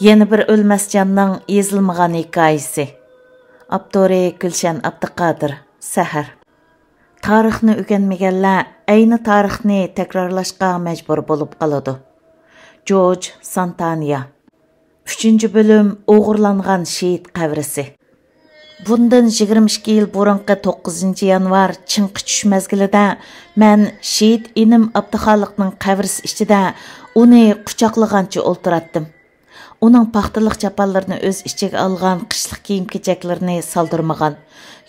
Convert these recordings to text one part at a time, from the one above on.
Yeni bir ölməs canның ezilmىغان hikayesi. Abduri Gülşen Abdüqadir. Səhər. Tarixni öyrənməyənlər ayni tarixni təkrarlaşqa məcbur bo'lib qoladi. George Santayana. 3. bölüm o'g'irlangan şehit qabrisi. Bundan 22 yil burunqi 9 yanvar Çinqi tush mezgilida men şehit inim Abduxoliqning qabrisi ichida uni quchoqlagancha o'ltiratdim. Onun paxtaliq chaponlarini o'z ichiga olgan qishliq kiyim-kechaklarini soldirmagan,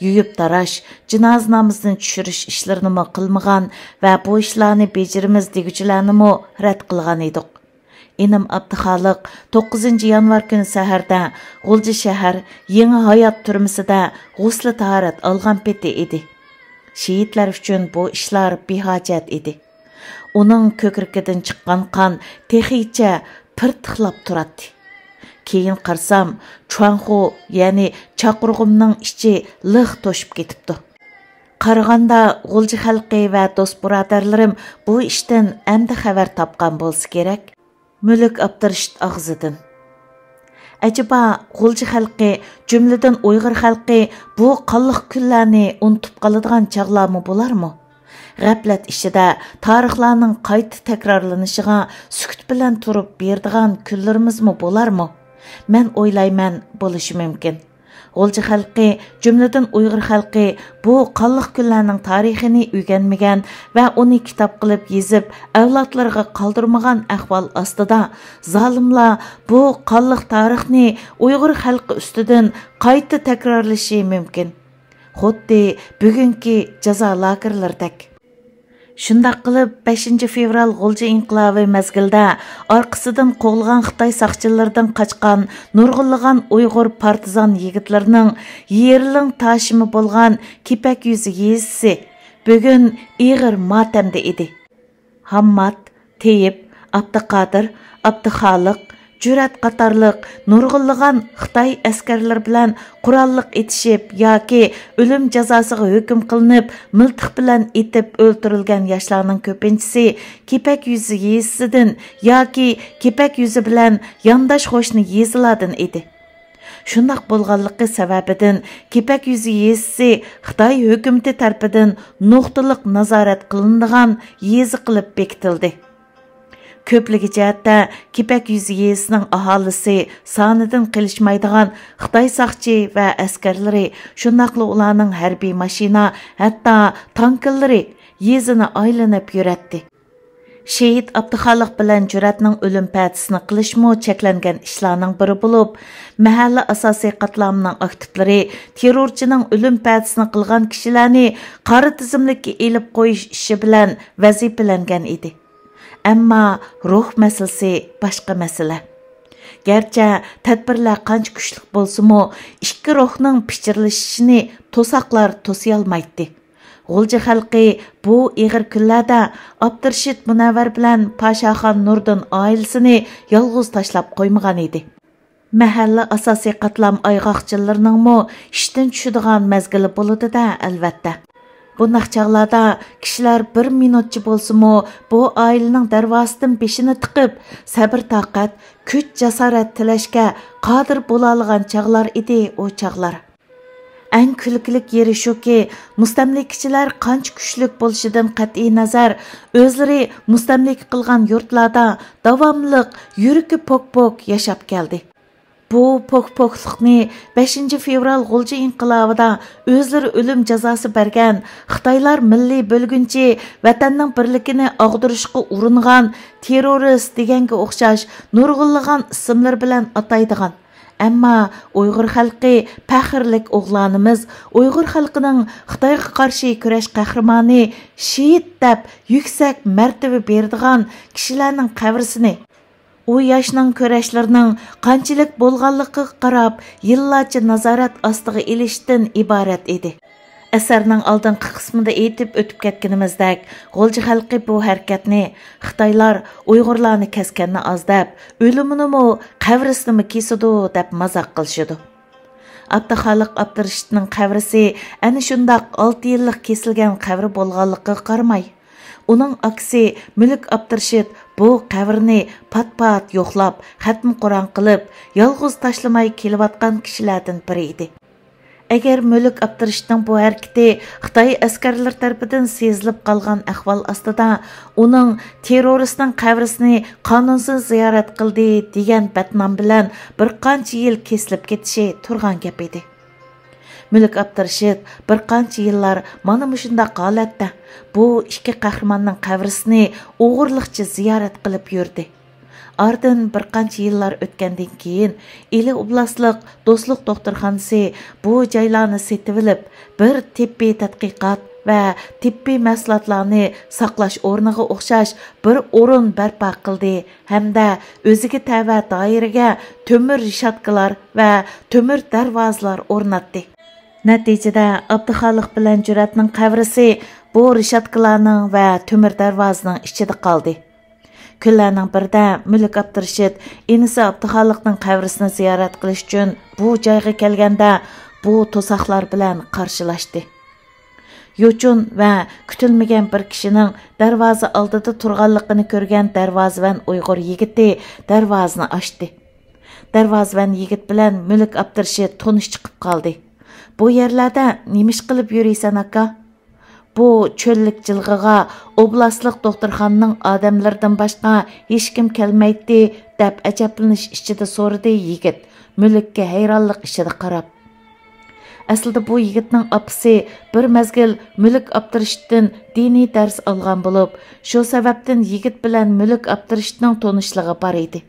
yuyib tarash, jinoza namozidan tushirish ishlarini qilmagan va bu ishlarni bejirimiz deguchilarni rad qilgan edik. İnim Abduxoliq 9 yanvar kuni saharda G'ulji shahar Yangi hayot turmusida g'usl tahorat olgan peti edi. Şehitlar uchun bu ishlar behojat edi. Uning ko'krikidan chiqqan qon texicha pirtixlab turadi. Keyin qarsam, Chuanxu, ya'ni chaqirg'imning ichi liq to'shib ketibdi. Qaraganda G'ulji xalqi va do'st birodarlarim bu ishdan endi xabar topgan bo'lsa kerak. Mülk Abdurashid og'zidan. Acaba G'ulji xalqi, jumladan Uyg'ur xalqi bu qonliq kunlarni unutib qoladigan chaqlarmi bo'larmi? G'aflat ishida tarixlarning qayta takrorlanishiga sukut bilan turib berdigan kunlarimizmi bo'larmi? Men o'ylayman, bo'lishi mumkin. G'ulji xalqi, jumladan Uyg'ur xalqi bu qonliq kunlarning tarixini o'rganmagan va uni kitob qilib yezib, avlodlarga qoldirmagan ahvol ostida zolimlar bu qonliq tarixni Uyg'ur xalqi ustidan qayta takrorlashi mumkin. Xuddi bugungi jazo lagerlaridek. Shundaq qilib 5 fevral G'ulji inqilobi mezgilda orqasidan qo'g'ilgan Xitoy saqchilaridan qochgan nurg'unlagan Uyg'ur partizan yigitlarning yerling tashimi bo'lgan Kipak yuzi yezisi bugun ig'ir motamda edi. Hammad, Teyib, Abduqadir, Abduxoliq, Jurat qatorliq nurg'unlagan Xitoy askarlar bilan qurolliq etishib yoki o'lim jazosiga hukm qilinib, miltiq bilan etib o'ldirilgan yoshlarning ko'pinchisi Kipak yuzi yezisidan yoki Kipak yuzi bilan yondosh qo'shni yezilardan edi. Shundaq bo'lganligi sababidan Kipak yuzi yezisi Xitoy hukumati tarafidan nuqtaliq nazorat qilinadigan yezi qilib bekitildi. Köpligi jihatda Kipak yuzi yezisining aholisi sonidan qilishmaydigan Xitoy saqchi va askarlari, shundaqla ularning harbiy mashina, hatto tankillari yezini aylanib yuratdi. Şehit Abduxoliq bilan Juratning o'lim patisini qilishmo cheklangan ishlarning biri bo'lib, mahalla asosiy qatlamning aktivlari terrorchining o'lim patisini qilgan kishilarni qora tizimlikka elib qo'yish ishi bilan vazifalangan edi. Ammo ruh masalasi boshqa masala. Gerçi tadbirlar qancha kuchli bo'lsa-mu, ikki ruhning pichirlashishini to'saqlar to'siyolmaydi. G'ulji xalqi bu ig'ir kunlarda Abdurashid Munavvar bilan Pashaxon Nurdin oilasini yolg'iz tashlab qo'ymagan edi. Mahalla asosiy qatlam ayg'oqchilarining ishdan tushadigan mezgili bo'ladi-da, albatta. Bunday chaqlarda kishilar 1 minutchi bo'lsa-mu, bu oilaning darvosidan beshini tiqib, sabr toqat, kuch jasorat tilashga qodir bo'la olgan chaqlar edi o chaqlar. Eng kulkilik yeri shuki, mustamlikachilar qancha kuchlik bo'lishidan qat'iy nazar, o'zlari mustamlik qilgan yurtlarda davomliq yuriki pok-pok yashab keldi. Bu pok-poklikni 5 fevral G'ulji inqilobida o'zlari o'lim jazosi bergan Xitoylar milliy bo'lgunchi vatanning birligini og'dirishga uringan terrorist deganga o'xshash nurg'unlagan ismlar bilan ataydigan. Ammo Uyg'ur xalqi faxrlik o'g'lonimiz, Uyg'ur xalqining Xitoyga qarshi kurash qahramoni shehid deb yuksak martaba berdigan kishilarning qabrisini u yoshning kurashlarning qanchalik bo'lganligiga qarab yillarcha nazorat ostiga ilishdan iborat edi. Asarning oldingi qismida aytib o'tib ketganimizdek, G'ulji xalqi bu harakatni Xitoylar Uyg'urlarni kaskanni ozdab, o'liminimi, qabrisini kesidi deb mazoq qilishdi. Abduxoliq Abdurashidning qabrisi ana shundoq 6 yillik kesilgan qabri bo'lganligiga qaramay, uning aksi Mülk Abdurashid bu qavrni pat-pat yo'qlab, xatm Qur'on qilib, yolg'iz tashlamay kelayotgan kishilardan biri edi. Agar Mulk Abdurashidning bu harakati Xitoy askarlar tarafidan sezilib qolgan ahvol ostida uning terroristning qabrisini qonunsiz ziyorat qildi degan batnom bilan bir qancha yil kesilib ketishi turgan gap edi. Mulk Abdurashid bir qancha yillar mana shunday holatda bu ikki qahramonning qabrisini o'g'irliqcha ziyorat qilib yurdi. Ardın bir qancha yillar o'tgandan keyin Ili oblastlik do'stlik doktorxonasi bu joylarni setib olib, bir tibbiy tadqiqot va tibbiy mahsulotlarni saqlash o'rniga o'xshash bir o'rin barpo qildi hamda o'ziga tava doiraga temir rishatkalar va temir darvozalar o'rnatdi. Natijada Abduxoliq bilan Juratning qabrisi bu rishatkalarning va temir darvozaning ichida qoldi. Kunlarning birida Mulk Abdurashid inisi Abduxoliqning qabrisini ziyorat qilish uchun bu joyga kelganda bu to'saqlar bilan qarshilashdi. Yo'chun va kutilmagan bir kishining darvoza oldida turganligini ko'rgan darvozavan Uyg'ur yigiti darvozani ochdi. Darvozavan yigit bilan Mulk Abdurashid tonish chiqib qoldi. Bu yerlarda nimish qilib yuriysan aka? Bu çöllik jilg'iga oblastlik doktorxonaning odamlardan boshqa hech kim kelmaydi deb ajablanish ichida so'radi yigit Mulkka hayronlik ichida qarab. Aslida bu yigitning opasi bir mazgil Mulk Abdurashiddan diniy dars olgan bo'lib, shu sababdan yigit bilan Mulk Abdurashidning tonishligi bor edi.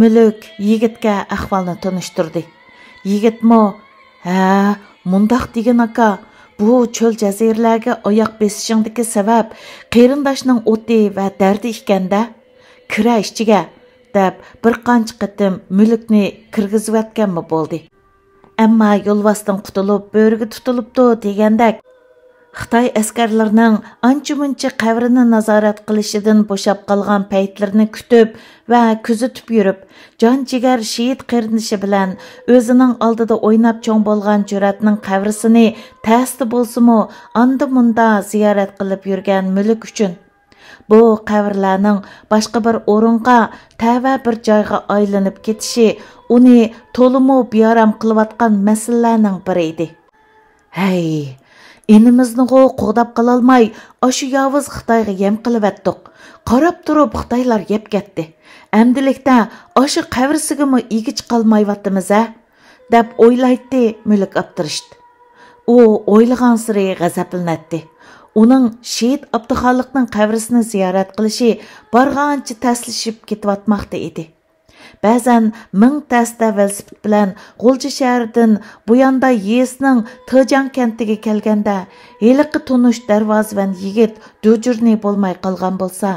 Mulk yigitga ahvolni tanishtirdi. Yigitmo, "Ha, mundaq degan aka, bu çöl jazirlarga oyoq besishingdagi sabab qarindoshning o'ti va dardi ekanda, kira ishchiga" deb bir qancha qatim Mulkni kirgizayotganmi bo'ldi. Ammo yo'lvosdan qutulib, bo'riga tutilibdi degandek Xitoy askarlarining ancha-muncha qabrini nazorat qilishidan bo'shab qolgan paytlarini kutib va kuzatib yurib, jon-jigar shehid qarindoshi bilan o'zining oldida o'ynab cho'ng bo'lgan Juratning qabrisini ta'sdi bo'lsa-mu, anda-munda ziyorat qilib yurgan Mulk uchun bu qabrlarning boshqa bir o'ringa, tava bir joyga aylanib ketishi uni to'limi bearam qilayotgan masalalarning biri edi. Hey, inimizni qo'g'dab qololmay, ashu yovuz Xitoyga yem qilibatdiq. Qarab turib Xitoylar yeb ketdi. Amdilikda ashu qavrsigimi egich qolmayaptimiz a? deb o'ylaydi Mulk Abdurashid. U o'ylagan siri g'azablanadi. Uning shehid Abduxoliqning qabrisini ziyorat qilishi barg'ancha taslishib ketayotmoqda edi. Ba'zan ming tasda velosiped bilan G'ulji shahridan bu yonda Yesning Tijang kentiga kelganda, heliqi tunish darvozavan yigit dujurni bo'lmay qolgan bo'lsa,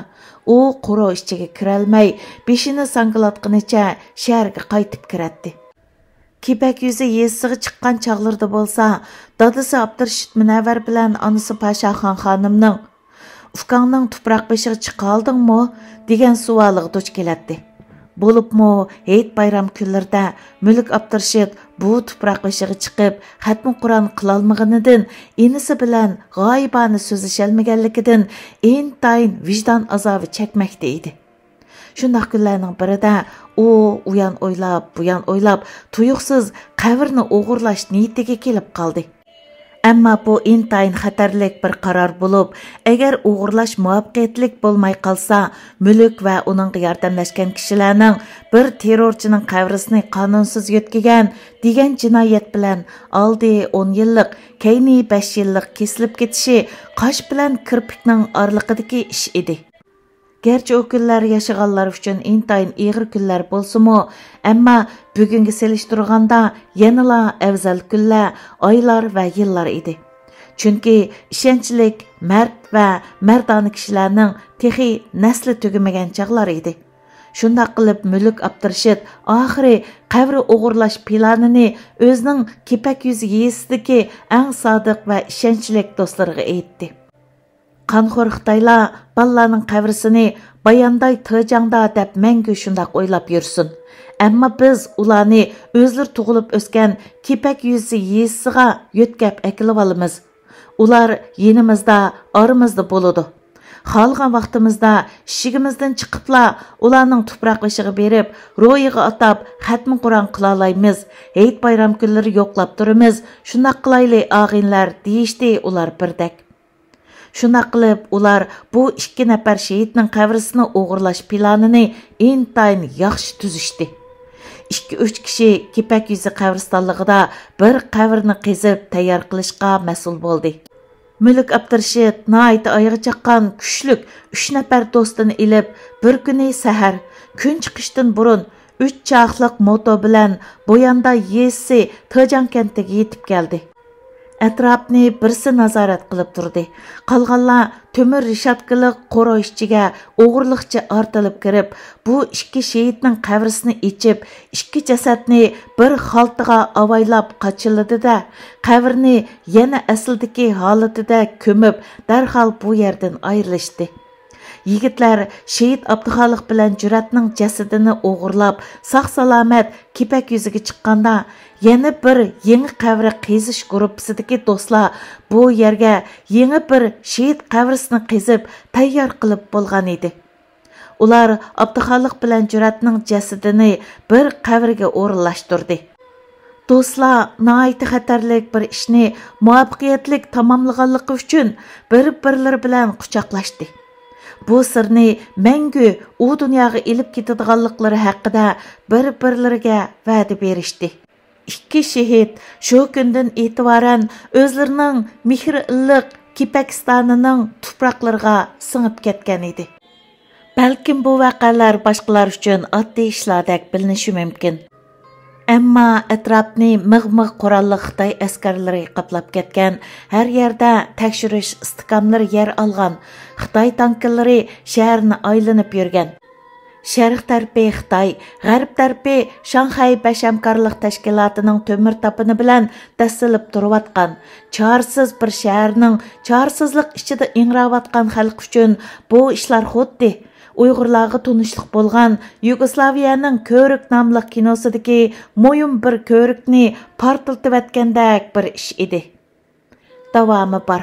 u quro ichiga kirolmay, beshini sangilatqinicha shaharga qaytib kiradi. Kipak yuzi Yesiga chiqqan chog'larda bo'lsa, dadasi Abdurashid Munavvar bilan onasi Pashaxon xonimning "Ukangning tuproq beshiga chiqaldingmi?" degan savoliga duch keladi. Bo'libmi, Hayit bayram kunlarida Mulk Abdurashid bu tuproq beshiga chiqib, xatm Qur'on qilolmaganidan, inisi bilan g'oyibona so'zlasholmaganligidan intayin vijdon azobi chekmoqda edi. Shundoq kunlarning birida u uyan o'ylab, buyan o'ylab, tuyuqsiz qabrni o'g'irlash niyatiga kelib qoldi. Ammo bu intayin xatarlik bir qaror bo'lib, agar o'g'irlash muvaffaqiyatli bo'lmay qolsa, Mulk va uning yordamlashgan kishilarning bir terrorchining qabrisini qonunsiz yotkigan degan jinoyat bilan oldi 10 yillik, keyni 5 yillik kesilib ketishi qosh bilan kirpikning orliqidagi ish edi. Gerçi o kunlar yaşaganlar uchun intayin ig'ir kunlar bo'lsa-mu, ammo bugungi selishtirganda yanala afzal kunlar, oylar va yillar edi. Chunki ishonchlik, mard va mardona kishilarning texi nasli tugamagan chaqlar edi. Shunda qilib Mulk Abdurashid oxiri qabri o'g'irlash planini o'zining kipak yuzi yesidagi eng sodiq va ishonchlik do'stlariga aytdi. Qanxo'r Xitoylar ballarning qabrisini Bayanday Tijangda deb mangu shundoq o'ylab yursin. Ammo biz ularni o'zlari tug'ilib o'sgan kipak yuzi yesiga yo'tkab akilib olamiz. Ular yenimizda, oramizda bo'ladi. Xalqan vaqtimizda ishigimizdan chiqibla ularning tuproq beshig'i berib, ro'yiga atab xatmi Qur'on qila olamiz. Hayit bayram kunlari yo'qlab turamiz. Shundoq qilayli og'inlar deyishdi ular birdek. Shundoq qilib ular bu 2 nafar shehidning qabrisini o'g'irlash planini intayin yaxshi tuzishdi. 2-3 kishi Kipak yuzi qabristonligida bir qabrni qezib tayyor qilishga mas'ul bo'ldi. Mülk Abdurshid naiti ayığı çaqqan küçlük 3 nafar dostini ilib bir kuni sahar kun chiqishdan burun 3 chaqliq moto bilan Boyanda yesi Tojan kentiga yetib keldi. Atrofni birsi nazorat qilib turdi. Qolganlar temir rishatkaliq qora ishchiga o'g'irliqcha ortilib kirib, bu 2 shehidning qabrisini ichib, 2 jasadni bir xaltaga avaylab qochildi-da, qabrni yana asldagi holatida ko'mib, darhol bu yerdan ayrilishdi. Yigitlar Şehit Abduxoliq bilan Juratning jasadini o'g'irlab, sog'-salomat Kipak yuziga chiqqanda, yana bir yangi qabri qazish guruhidagi do'stlar bu yerga yangi bir shehid qabrisini qazib tayyor qilib bo'lgan edi. Ular Abduxoliq bilan Juratning jasadini bir qabrga o'rinlashtirdi. Do'stlar nihoyat xatarlik bir ishni muvaffaqiyatli tamomlaganligi uchun bir-birlari bilan quchoqlashdi. Bu sirni mangu u dunyoga ilib ketadiganliklari haqida bir-birlariga va'da berishdi. 2 shehid shu kundan e'tiboran o'zlarining mehr-illiq Kipakistonining tuproqlariga singib ketgan edi. Balkim bu voqealar boshqalar uchun oddiy ishlardek bilinishi mumkin. Ammo atrofni mig'-mig' qurolli Xitoy askarlari qaplab ketgan, har yerda tekshirish istiqomlari yer olgan, Xitoy tankillari shaharni aylanib yurgan. Sharq tarafı Xitoy, g'arb tarafı Shanxay Bashamkorlik tashkilotining temir tapini bilan dasilib turayotgan, chorsiz bir shaharning chorsizlik ichida ingrayotgan xalq uchun bu ishlar xuddi Uyg'urlarga tunishliq bo'lgan Yugoslaviyaning Ko'rik nomli kinosidagi mo'yim bir ko'rikni portlatib o'tgandek bir ish edi. Davomi bor.